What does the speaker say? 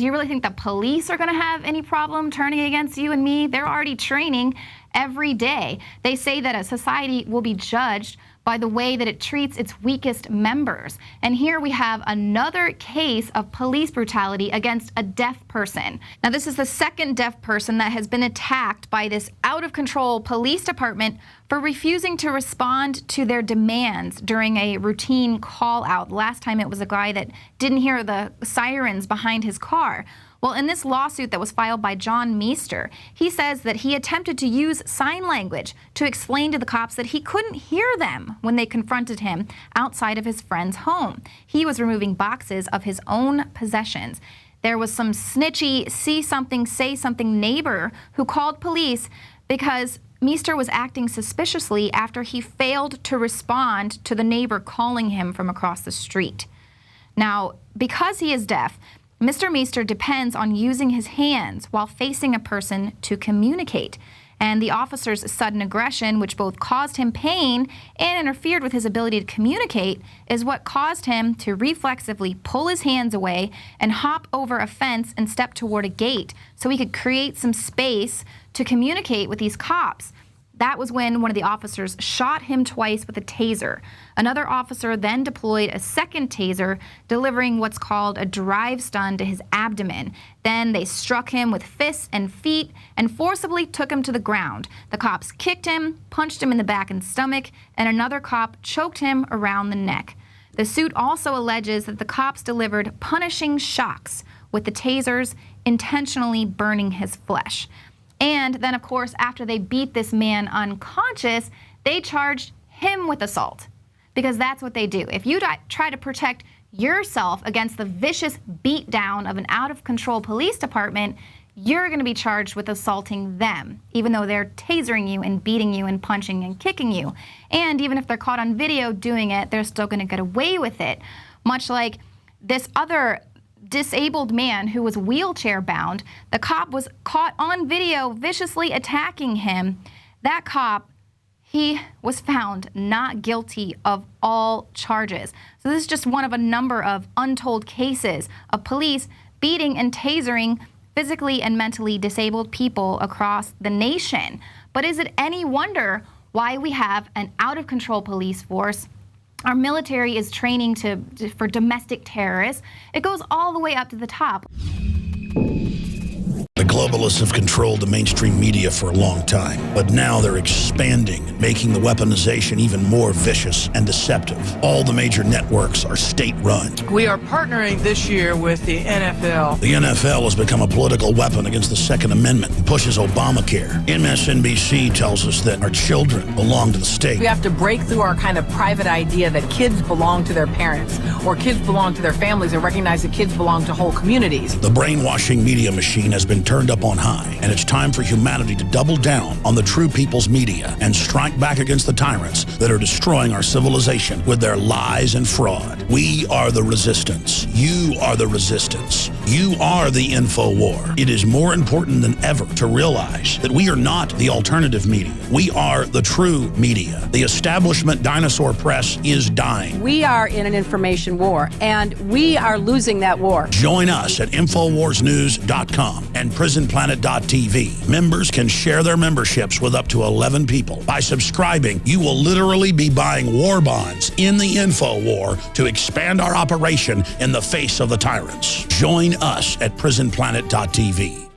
do you really think the police are going to have any problem turning against you and me? They're already training every day. They say that a society will be judged by the way that it treats its weakest members. And here we have another case of police brutality against a deaf person. Now, this is the second deaf person that has been attacked by this out-of-control police department for refusing to respond to their demands during a routine call-out. Last time it was a guy that didn't hear the sirens behind his car. Well, in this lawsuit that was filed by John Meester, he says that he attempted to use sign language to explain to the cops that he couldn't hear them when they confronted him outside of his friend's home. He was removing boxes of his own possessions. There was some snitchy, see something, say something neighbor who called police because Meester was acting suspiciously after he failed to respond to the neighbor calling him from across the street. Now, because he is deaf, Mr. Meester depends on using his hands while facing a person to communicate. And the officer's sudden aggression, which both caused him pain and interfered with his ability to communicate, is what caused him to reflexively pull his hands away and hop over a fence and step toward a gate so he could create some space to communicate with these cops. That was when one of the officers shot him twice with a taser. Another officer then deployed a second taser, delivering what's called a drive stun to his abdomen. Then they struck him with fists and feet and forcibly took him to the ground. The cops kicked him, punched him in the back and stomach, and another cop choked him around the neck. The suit also alleges that the cops delivered punishing shocks with the tasers, intentionally burning his flesh. And then, of course, after they beat this man unconscious, they charged him with assault, because that's what they do. If you try to protect yourself against the vicious beatdown of an out-of-control police department, you're going to be charged with assaulting them, even though they're tasering you and beating you and punching and kicking you. And even if they're caught on video doing it, they're still going to get away with it. Much like this other disabled man who was wheelchair bound, the cop was caught on video viciously attacking him. That cop, he was found not guilty of all charges. So this is just one of a number of untold cases of police beating and tasering physically and mentally disabled people across the nation. But is it any wonder why we have an out-of-control police force? Our military is training for domestic terrorists. It goes all the way up to the top. The globalists have controlled the mainstream media for a long time, but now they're expanding, making the weaponization even more vicious and deceptive. All the major networks are state-run. We are partnering this year with the NFL. The NFL has become a political weapon against the Second Amendment and pushes Obamacare. MSNBC tells us that our children belong to the state. We have to break through our kind of private idea that kids belong to their parents or kids belong to their families and recognize that kids belong to whole communities. The brainwashing media machine has been turned up on high, and it's time for humanity to double down on the true people's media and strike back against the tyrants that are destroying our civilization with their lies and fraud. We are the resistance. You are the resistance. You are the info war. It is more important than ever to realize that we are not the alternative media. We are the true media. The establishment dinosaur press is dying. We are in an information war, and we are losing that war. Join us at InfoWarsNews.com and PrisonPlanet.tv. Members can share their memberships with up to 11 people. By subscribing, you will literally be buying war bonds in the info war to expand our operation in the face of the tyrants. Join us at PrisonPlanet.tv.